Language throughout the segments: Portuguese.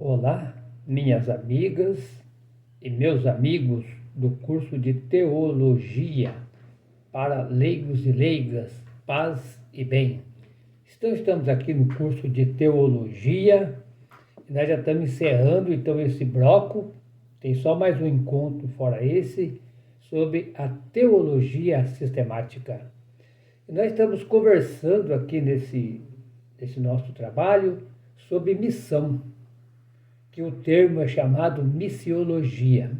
Olá, minhas amigas e meus amigos do curso de Teologia para leigos e leigas, paz e bem. Estamos aqui no curso de Teologia e nós já estamos encerrando então esse bloco. Tem só mais um encontro fora esse sobre a teologia sistemática. E nós estamos conversando aqui nesse nosso trabalho sobre missão, que o termo é chamado missiologia.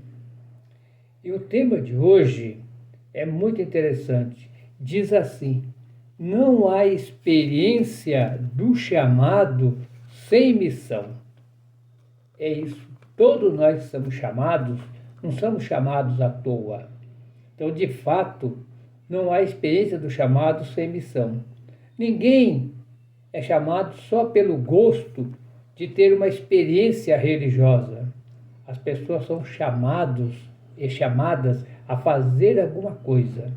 E o tema de hoje é muito interessante. Diz assim: não há experiência do chamado sem missão. É isso. Todos nós somos chamados, não somos chamados à toa. Então, de fato, não há experiência do chamado sem missão. Ninguém é chamado só pelo gosto de ter uma experiência religiosa. As pessoas são chamados e chamadas a fazer alguma coisa.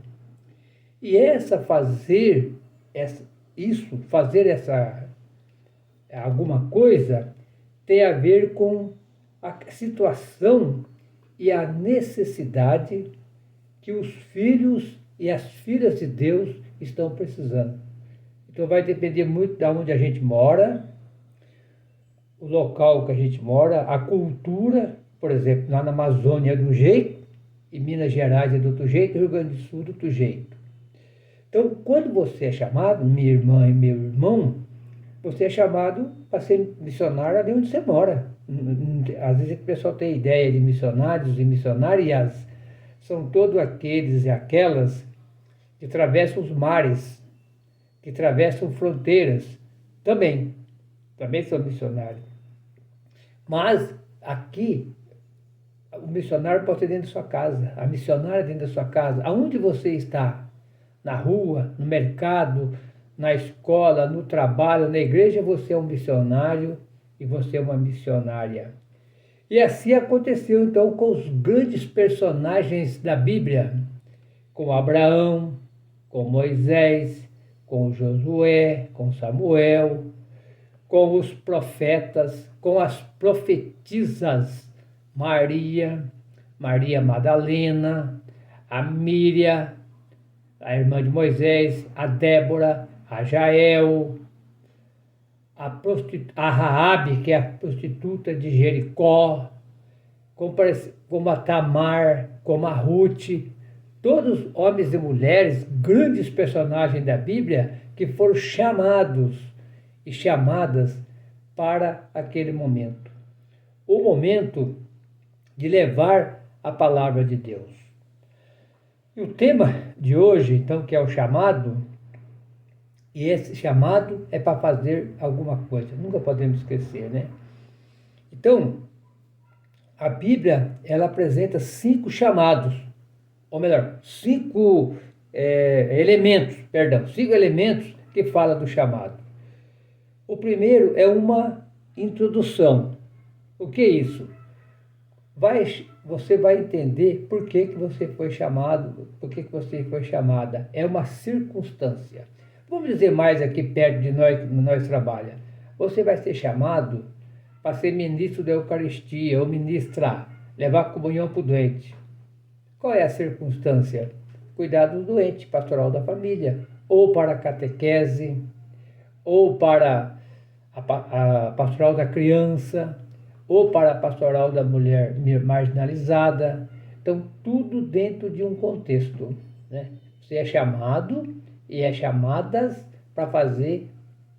E fazer essa alguma coisa tem a ver com a situação e a necessidade que os filhos e as filhas de Deus estão precisando. Então vai depender muito de onde a gente mora, o local que a gente mora, a cultura. Por exemplo, lá na Amazônia é de um jeito, em Minas Gerais é de outro jeito, Rio Grande do Sul de outro jeito. Então, quando você é chamado, minha irmã e meu irmão, você é chamado para ser missionário ali onde você mora. Às vezes o pessoal tem ideia de missionários e missionárias, são todos aqueles e aquelas que atravessam os mares, que atravessam fronteiras, também são missionários. Mas aqui, o missionário pode ser dentro da sua casa, a missionária dentro da sua casa, aonde você está, na rua, no mercado, na escola, no trabalho, na igreja, você é um missionário e você é uma missionária. E assim aconteceu então com os grandes personagens da Bíblia, com Abraão, com Moisés, com Josué, com Samuel, com os profetas, com as profetisas, Maria Madalena, a Míria, a irmã de Moisés, a Débora, a Jael, a Raabe, que é a prostituta de Jericó, como a Tamar, como a Ruth, todos homens e mulheres, grandes personagens da Bíblia, que foram chamados e chamadas para aquele momento. O momento de levar a palavra de Deus. E o tema de hoje, então, que é o chamado, e esse chamado é para fazer alguma coisa, nunca podemos esquecer, né? Então, a Bíblia, ela apresenta 5 chamados, ou melhor, 5 elementos que falam do chamado. O primeiro é uma introdução. O que é isso? Você vai entender por que você foi chamado, por que você foi chamada. É uma circunstância. Vamos dizer mais aqui perto de nós, que nós trabalhamos. Você vai ser chamado para ser ministro da Eucaristia, ou ministrar, levar comunhão para o doente. Qual é a circunstância? Cuidar do doente, pastoral da família, ou para a catequese, ou para a pastoral da criança, ou para a pastoral da mulher marginalizada. Então, tudo dentro de um contexto, né? Você é chamado e é chamadas para fazer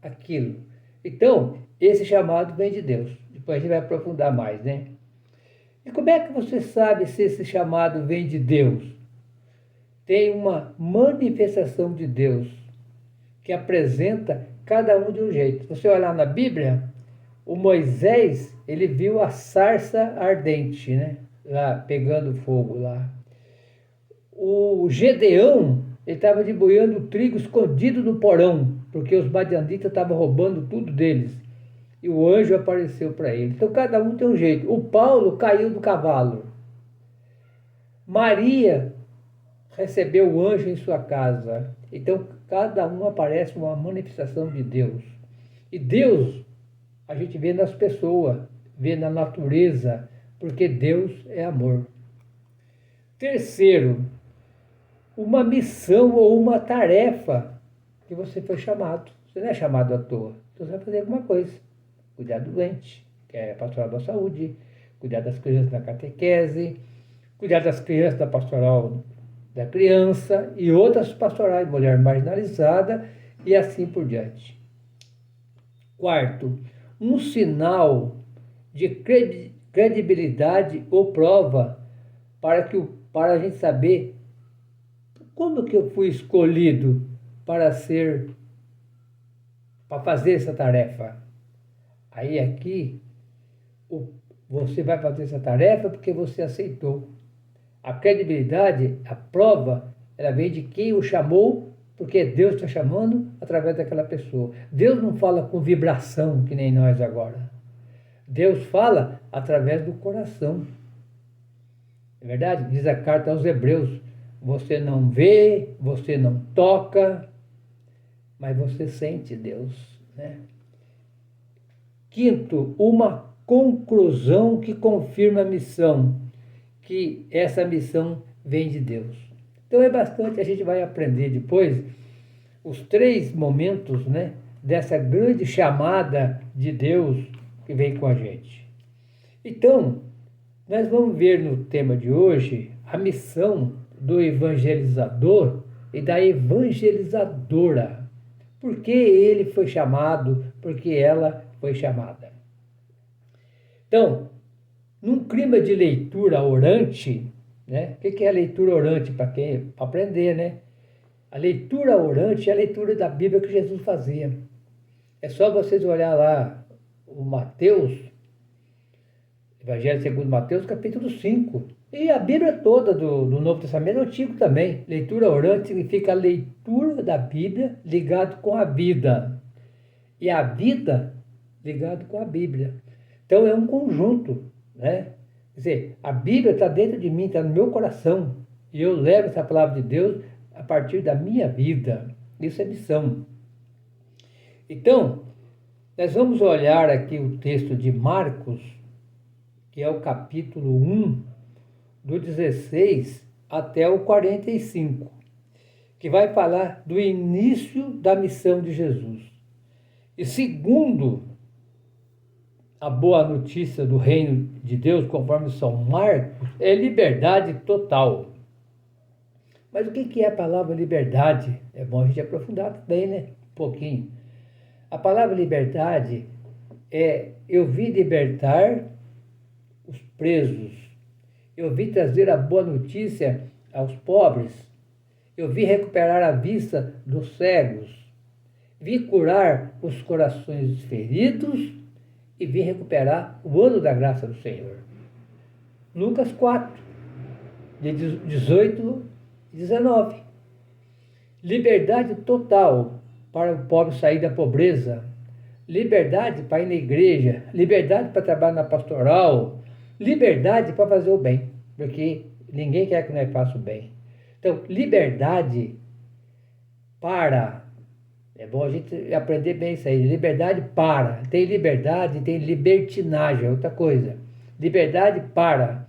aquilo. Então, esse chamado vem de Deus. Depois a gente vai aprofundar mais, né? E como é que você sabe se esse chamado vem de Deus? Tem uma manifestação de Deus que apresenta cada um de um jeito. Você olhar na Bíblia, o Moisés, ele viu a sarça ardente, né? Lá, pegando fogo lá. O Gedeão, ele estava debulhando o trigo escondido no porão, porque os madianitas estavam roubando tudo deles. E o anjo apareceu para ele. Então cada um tem um jeito. O Paulo caiu do cavalo. Maria recebeu o anjo em sua casa. Então cada um aparece uma manifestação de Deus. E Deus a gente vê nas pessoas. vê na natureza, porque Deus é amor. Terceiro, uma missão ou uma tarefa que você foi chamado. Você não é chamado à toa. Então você vai fazer alguma coisa. Cuidar do doente, que é a pastoral da saúde, cuidar das crianças na catequese, cuidar das crianças da pastoral da criança e outras pastorais, mulher marginalizada e assim por diante. Quarto, um sinal de credibilidade ou prova para a gente saber como que eu fui escolhido para fazer essa tarefa. Aí aqui você vai fazer essa tarefa porque você aceitou. A credibilidade, a prova, ela vem de quem o chamou, porque Deus está chamando através daquela pessoa. Deus não fala com vibração, que nem nós agora. Deus fala através do coração. É verdade? Diz a carta aos Hebreus, você não vê, você não toca, mas você sente Deus, né? Quinto, uma conclusão que confirma a missão, que essa missão vem de Deus. Então é bastante, a gente vai aprender depois os 3 momentos, né, dessa grande chamada de Deus que vem com a gente. Então, nós vamos ver no tema de hoje a missão do evangelizador e da evangelizadora. Por que ele foi chamado? Por que ela foi chamada? Então, num clima de leitura orante, né? O que é a leitura orante para quem aprender, né? A leitura orante é a leitura da Bíblia que Jesus fazia. É só vocês olhar lá o Mateus, Evangelho segundo Mateus, capítulo 5. E a Bíblia toda do Novo Testamento, Antigo também. Leitura orante significa a leitura da Bíblia ligado com a vida. E a vida ligado com a Bíblia. Então é um conjunto, né? Quer dizer, a Bíblia está dentro de mim, está no meu coração. E eu levo essa palavra de Deus a partir da minha vida. Isso é missão. Então, nós vamos olhar aqui o texto de Marcos, que é o capítulo 1, do 16 até o 45, que vai falar do início da missão de Jesus. E segundo a boa notícia do reino de Deus, conforme São Marcos, é liberdade total. Mas o que é a palavra liberdade? É bom a gente aprofundar também, né? Um pouquinho. A palavra liberdade é: eu vim libertar os presos, eu vim trazer a boa notícia aos pobres, eu vim recuperar a vista dos cegos, vim curar os corações feridos e vim recuperar o ano da graça do Senhor. Lucas 4, de 18 e 19. Liberdade total para o pobre sair da pobreza, liberdade para ir na igreja, liberdade para trabalhar na pastoral, liberdade para fazer o bem, porque ninguém quer que nós faça o bem. Então, liberdade para... É bom a gente aprender bem isso aí. Liberdade para. Tem liberdade, tem libertinagem, é outra coisa. Liberdade para.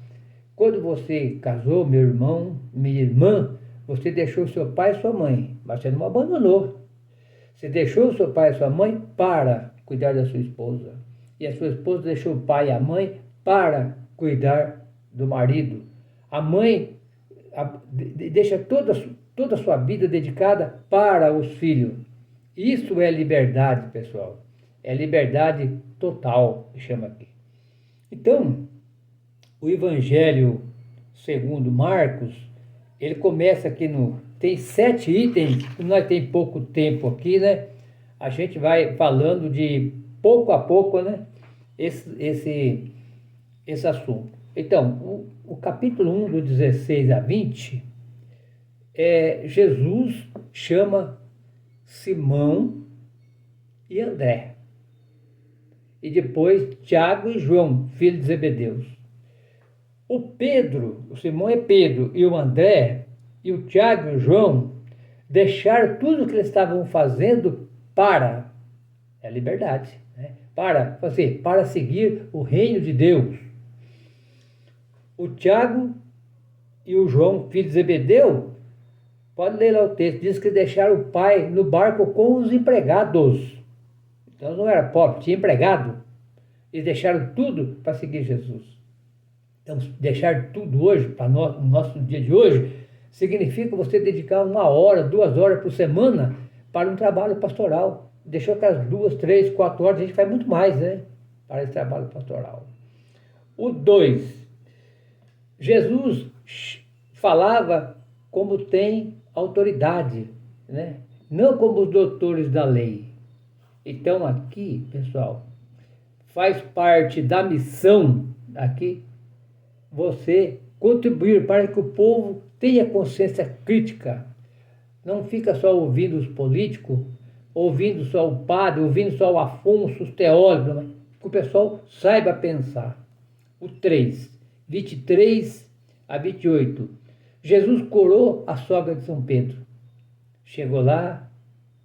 Quando você casou, meu irmão, minha irmã, você deixou seu pai e sua mãe, mas você não abandonou. Você deixou seu pai e sua mãe para cuidar da sua esposa. E a sua esposa deixou o pai e a mãe para cuidar do marido. A mãe deixa toda a sua vida dedicada para os filhos. Isso é liberdade, pessoal. É liberdade total, que chama aqui. Então, o Evangelho segundo Marcos, ele começa aqui tem 7 itens, nós temos pouco tempo aqui, né? A gente vai falando de pouco a pouco, né? Esse assunto. Então, o capítulo 1, do 16 a 20, Jesus chama Simão e André. E depois Tiago e João, filhos de Zebedeus. O Simão é Pedro, e o André, e o Tiago e o João deixaram tudo o que eles estavam fazendo para a liberdade, né? para seguir o reino de Deus. O Tiago e o João, filho de Zebedeu, pode ler lá o texto, diz que deixaram o pai no barco com os empregados. Então não era pobre, tinha empregado. Eles deixaram tudo para seguir Jesus. Então, deixar tudo hoje, para no nosso dia de hoje, significa você dedicar 1 hora, 2 horas por semana para um trabalho pastoral. Deixou aquelas 2, 3, 4 horas, a gente faz muito mais, né? Para esse trabalho pastoral. O 2, Jesus falava como tem autoridade, né? Não como os doutores da lei. Então aqui, pessoal, faz parte da missão aqui você contribuir para que o povo tenha consciência crítica. Não fica só ouvindo os políticos, ouvindo só o padre, ouvindo só o Afonso, os teólogos, mas que o pessoal saiba pensar. O 3, 23 a 28. Jesus curou a sogra de São Pedro. Chegou lá,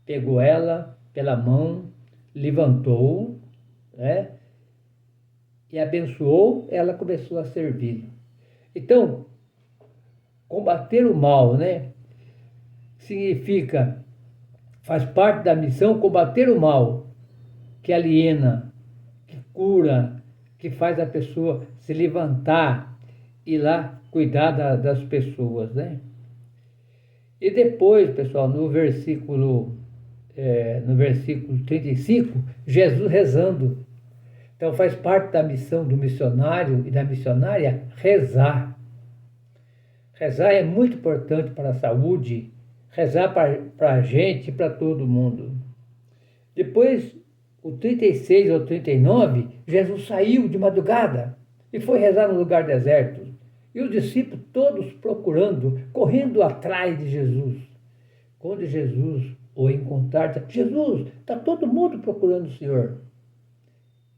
pegou ela pela mão, levantou, né? E abençoou, ela começou a servir. Então, combater o mal, né? Significa, faz parte da missão combater o mal, que aliena, que cura, que faz a pessoa se levantar e lá cuidar das pessoas, né? E depois, pessoal, no versículo 35, Jesus rezando. Então faz parte da missão do missionário e da missionária rezar. Rezar é muito importante para a saúde, rezar para a gente e para todo mundo. Depois, o 36 ou 39, Jesus saiu de madrugada e foi rezar no lugar deserto. E os discípulos todos procurando, correndo atrás de Jesus. Quando Jesus o encontrar, diz: Jesus, está todo mundo procurando o Senhor.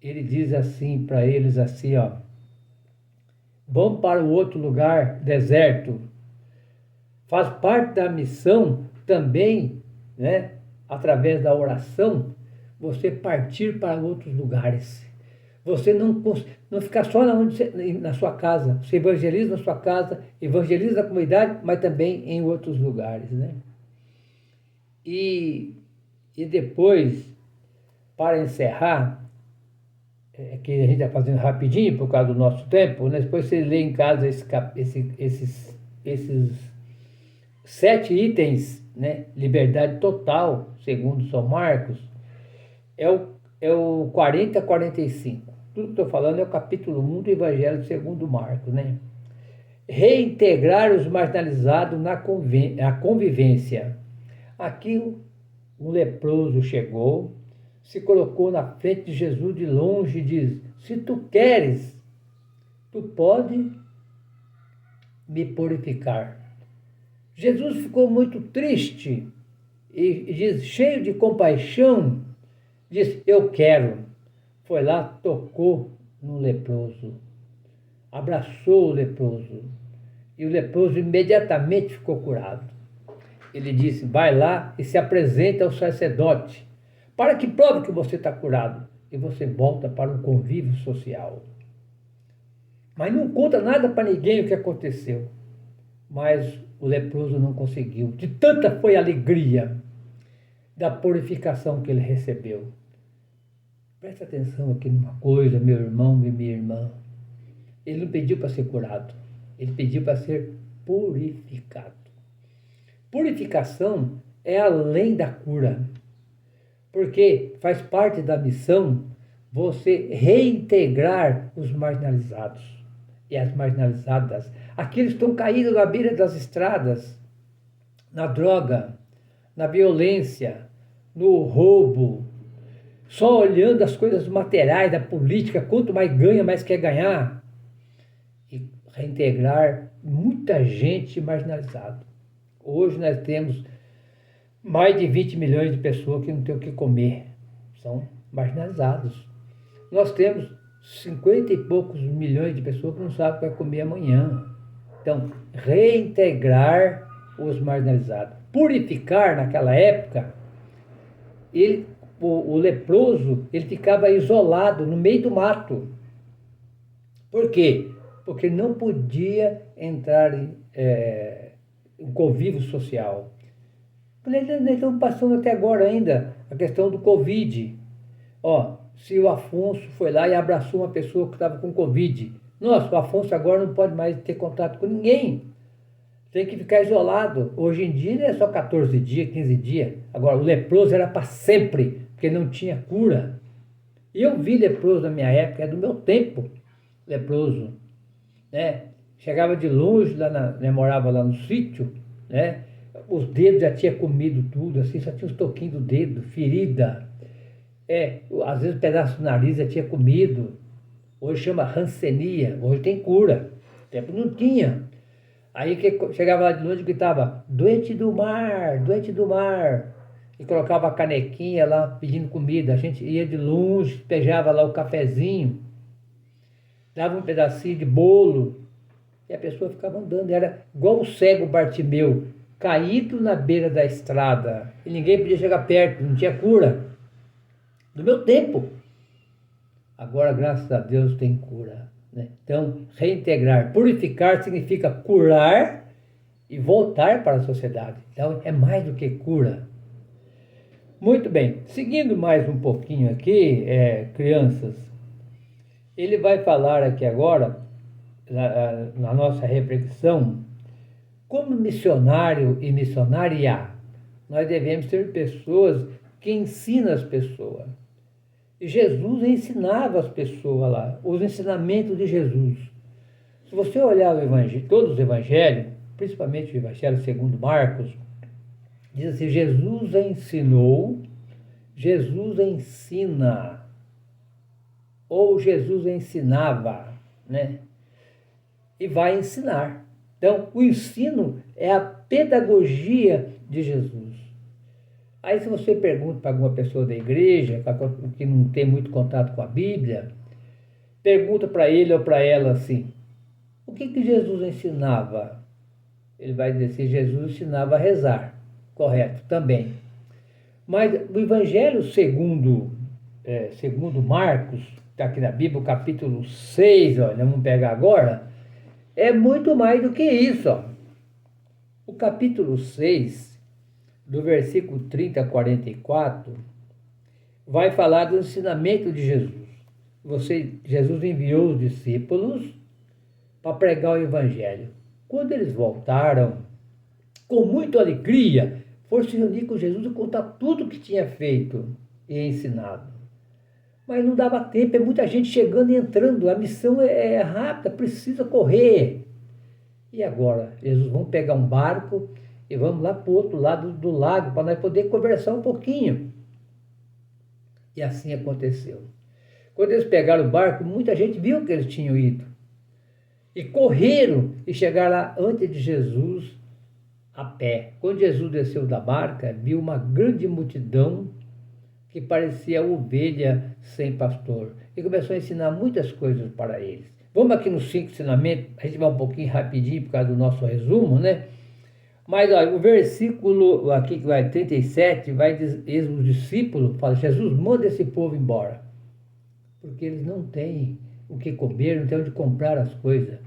Ele diz assim para eles assim, ó: vão para o outro lugar deserto. Faz parte da missão também, né, através da oração, você partir para outros lugares. Você não ficar só na sua casa. Você evangeliza na sua casa, evangeliza na comunidade, mas também em outros lugares, né? E depois, para encerrar, que a gente está fazendo rapidinho por causa do nosso tempo, né? Depois você lê em casa esses 7 itens, né? Liberdade total, segundo São Marcos, é o 40 a 45. Tudo que estou falando é o capítulo 1 do Evangelho segundo Marcos, né? Reintegrar os marginalizados na convivência. Aqui um leproso chegou, se colocou na frente de Jesus de longe e diz: se tu queres, tu pode me purificar. Jesus ficou muito triste e diz, cheio de compaixão, diz: eu quero. Foi lá, tocou no leproso, abraçou o leproso e o leproso imediatamente ficou curado. Ele disse: vai lá e se apresenta ao sacerdote, para que prove que você está curado. E você volta para um convívio social. Mas não conta nada para ninguém o que aconteceu. Mas o leproso não conseguiu. De tanta foi a alegria da purificação que ele recebeu. Presta atenção aqui numa coisa, meu irmão e minha irmã. Ele não pediu para ser curado. Ele pediu para ser purificado. Purificação é além da cura. Porque faz parte da missão você reintegrar os marginalizados e as marginalizadas. Aqueles que estão caídos na beira das estradas, na droga, na violência, no roubo, só olhando as coisas materiais da política, quanto mais ganha, mais quer ganhar. E reintegrar muita gente marginalizada. Hoje nós temos mais de 20 milhões de pessoas que não têm o que comer, são marginalizados. Nós temos 50 e poucos milhões de pessoas que não sabem o que vai comer amanhã. Então, reintegrar os marginalizados. Purificar, naquela época, o leproso, ele ficava isolado no meio do mato. Por quê? Porque ele não podia entrar em convívio social. Eles estão passando até agora ainda a questão do Covid. Ó, se o Afonso foi lá e abraçou uma pessoa que estava com Covid, nossa, o Afonso agora não pode mais ter contato com ninguém. Tem que ficar isolado. Hoje em dia é só 14 dias, 15 dias. Agora, o leproso era para sempre, porque não tinha cura. E eu vi leproso na minha época, é do meu tempo, leproso. Né? Chegava de longe, morava lá no sítio, né? Os dedos já tinha comido tudo, assim, só tinha os toquinhos do dedo, ferida. Às vezes um pedaço do nariz já tinha comido. Hoje chama rancenia, hoje tem cura. No tempo não tinha. Aí que chegava lá de longe e gritava, doente do mar, doente do mar. E colocava a canequinha lá pedindo comida. A gente ia de longe, pejava lá o cafezinho, dava um pedacinho de bolo e a pessoa ficava andando. Era igual o cego Bartimeu, caído na beira da estrada. E ninguém podia chegar perto, não tinha cura. Do meu tempo. Agora, graças a Deus, tem cura. Né? Então, reintegrar, purificar significa curar e voltar para a sociedade. Então, é mais do que cura. Muito bem, seguindo mais um pouquinho aqui, crianças, ele vai falar aqui agora, na nossa reflexão, como missionário e missionária, nós devemos ser pessoas que ensinam as pessoas. E Jesus ensinava as pessoas lá, os ensinamentos de Jesus. Se você olhar todos os evangelhos, principalmente o evangelho segundo Marcos, diz assim, Jesus ensinou, Jesus ensina, ou Jesus ensinava, né? E vai ensinar. Então, o ensino é a pedagogia de Jesus. Aí se você pergunta para alguma pessoa da igreja, que não tem muito contato com a Bíblia, pergunta para ele ou para ela assim, o que Jesus ensinava? Ele vai dizer assim, Jesus ensinava a rezar. Correto, também. Mas o Evangelho segundo Marcos, está aqui na Bíblia, o capítulo 6, olha, vamos pegar agora, é muito mais do que isso. Ó. O capítulo 6, do versículo 30 a 44, vai falar do ensinamento de Jesus. Jesus enviou os discípulos para pregar o Evangelho. Quando eles voltaram, com muita alegria, foram se reunir com Jesus e contar tudo o que tinha feito e ensinado. Mas não dava tempo, é muita gente chegando e entrando, a missão é rápida, precisa correr. E agora? Jesus, vamos pegar um barco e vamos lá para o outro lado do lago para nós poder conversar um pouquinho. E assim aconteceu. Quando eles pegaram o barco, muita gente viu que eles tinham ido. E correram e chegaram lá antes de Jesus a pé. Quando Jesus desceu da barca, viu uma grande multidão que parecia ovelha sem pastor. E começou a ensinar muitas coisas para eles. Vamos aqui nos 5 ensinamentos, a gente vai um pouquinho rapidinho por causa do nosso resumo, né? Mas olha, o versículo aqui que vai 37, vai dizer, os discípulos falam, Jesus, manda esse povo embora. Porque eles não têm o que comer, não têm onde comprar as coisas.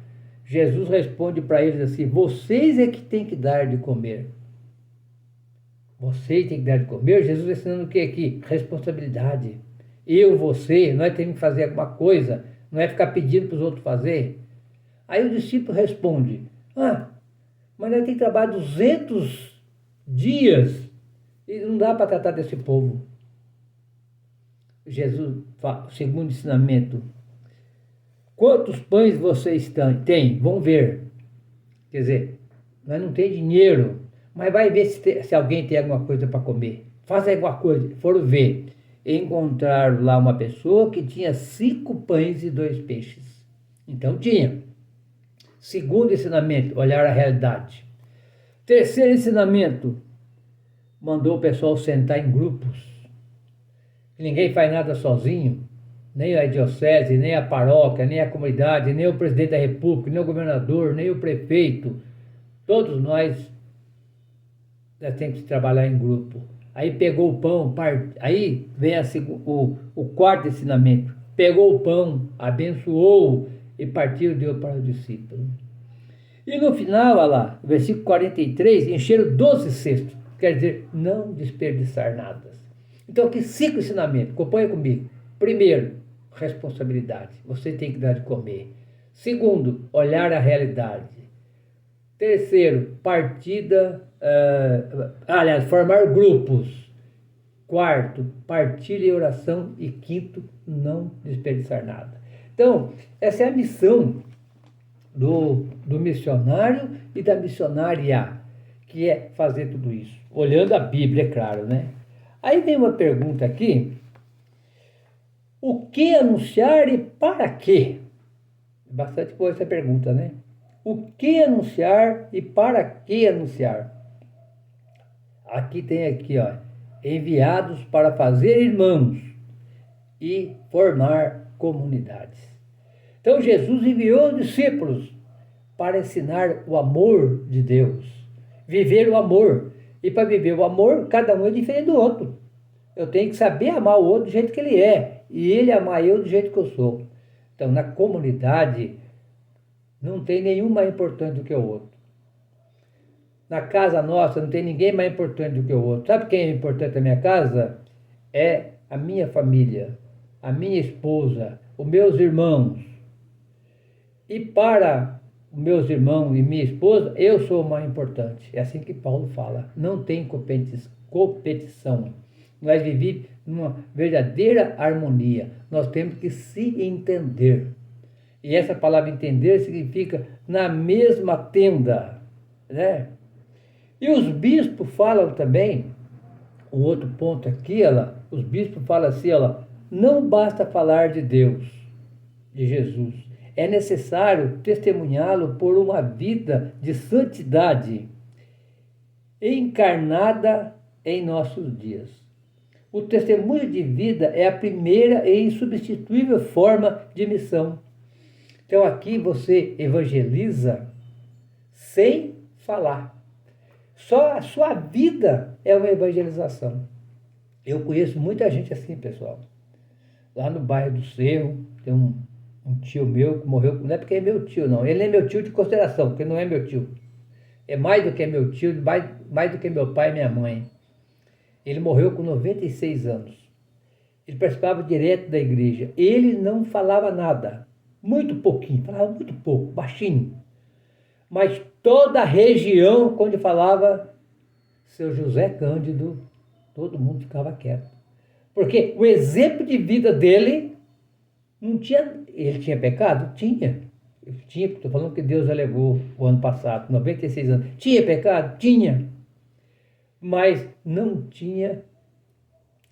Jesus responde para eles assim, vocês é que têm que dar de comer. Vocês têm que dar de comer. Jesus ensinando o que aqui? Responsabilidade. Eu, você, nós temos que fazer alguma coisa, não é ficar pedindo para os outros fazer. Aí o discípulo responde, mas nós temos que trabalhar 200 dias e não dá para tratar desse povo. Jesus, segundo ensinamento, quantos pães vocês têm? Vão ver. Quer dizer, nós não temos dinheiro, mas vai ver se alguém tem alguma coisa para comer. Faça alguma coisa. Foram ver. Encontraram lá uma pessoa que tinha 5 pães e 2 peixes. Então tinha. Segundo ensinamento, olhar a realidade. Terceiro ensinamento, mandou o pessoal sentar em grupos. Ninguém faz nada sozinho. Nem a diocese, nem a paróquia, nem a comunidade, nem o presidente da república, nem o governador, nem o prefeito. Todos nós temos que trabalhar em grupo. Aí pegou o pão, aí vem o quarto ensinamento. Pegou o pão, abençoou e partiu e deu para o discípulo. E no final, olha lá, versículo 43, encheram 12 cestos. Quer dizer, não desperdiçar nada. Então, aqui 5 ensinamentos, acompanha comigo. Primeiro, responsabilidade. Você tem que dar de comer. Segundo, olhar a realidade. Terceiro, formar grupos. Quarto, partilha e oração. E quinto, não desperdiçar nada. Então, essa é a missão do missionário e da missionária, que é fazer tudo isso. Olhando a Bíblia, é claro, né? Aí vem uma pergunta aqui. O que anunciar e para quê? Bastante boa essa pergunta, né? O que anunciar e para que anunciar? Aqui tem aqui, ó, enviados para fazer irmãos e formar comunidades. Então Jesus enviou os discípulos para ensinar o amor de Deus, viver o amor. E para viver o amor, cada um é diferente do outro. Eu tenho que saber amar o outro do jeito que ele é, e ele amar eu do jeito que eu sou. Então, na comunidade, não tem nenhum mais importante do que o outro. Na casa nossa, não tem ninguém mais importante do que o outro. Sabe quem é importante na minha casa? É a minha família, a minha esposa, os meus irmãos. E para os meus irmãos e minha esposa, eu sou o mais importante. É assim que Paulo fala. Não tem competição. Nós vivemos numa verdadeira harmonia. Nós temos que se entender. E essa palavra entender significa na mesma tenda, né? E os bispos falam também, um outro ponto aqui, os bispos falam assim, não basta falar de Deus, de Jesus. É necessário testemunhá-lo por uma vida de santidade encarnada em nossos dias. O testemunho de vida é a primeira e insubstituível forma de missão. Então aqui você evangeliza sem falar. Só a sua vida é uma evangelização. Eu conheço muita gente assim, pessoal. Lá no bairro do Cerro, tem um tio meu que morreu, não é porque é meu tio, não. Ele é meu tio de consideração, porque não é meu tio. É mais do que meu tio, mais do que meu pai e minha mãe. Ele morreu com 96 anos. Ele participava direto da igreja. Ele não falava nada. Muito pouquinho, falava muito pouco, baixinho. Mas toda a região, quando falava seu José Cândido, todo mundo ficava quieto. Porque o exemplo de vida dele não tinha. Ele tinha pecado? Tinha. Estou falando que Deus elevou o ano passado, 96 anos. Tinha pecado? Tinha. Mas não tinha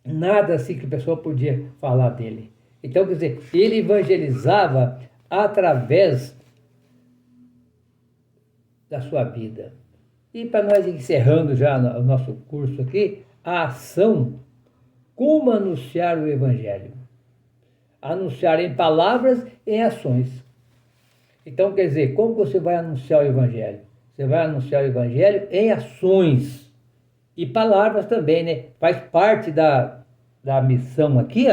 nada assim que a pessoa podia falar dele. Então, quer dizer, ele evangelizava através da sua vida. E para nós encerrando já o nosso curso aqui, a ação, como anunciar o Evangelho? Anunciar em palavras e em ações. Então, quer dizer, como você vai anunciar o Evangelho? Você vai anunciar o Evangelho em ações e palavras também, né? Faz parte da missão aqui,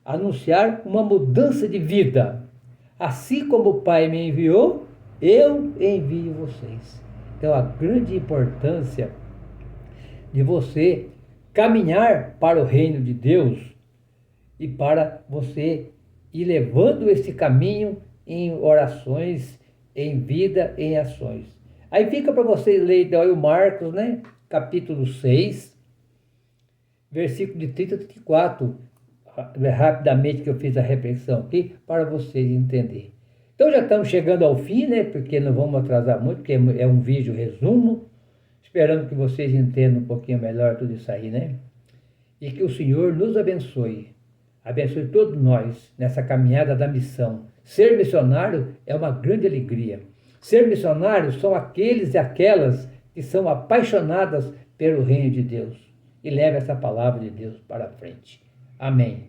anunciar uma mudança de vida. Assim como o Pai me enviou, eu envio vocês. Então, a grande importância de você caminhar para o reino de Deus e para você ir levando esse caminho em orações, em vida, em ações. Aí fica para vocês ler então o Marcos, né? Capítulo 6, versículo de 30 a 34, rapidamente que eu fiz a reflexão aqui, para vocês entenderem. Então já estamos chegando ao fim, né? Porque não vamos atrasar muito, porque é um vídeo resumo, esperando que vocês entendam um pouquinho melhor tudo isso aí, né? E que o Senhor nos abençoe todos nós nessa caminhada da missão. Ser missionário é uma grande alegria. Ser missionário são aqueles e aquelas que são apaixonadas pelo reino de Deus e levam essa palavra de Deus para frente. Amém.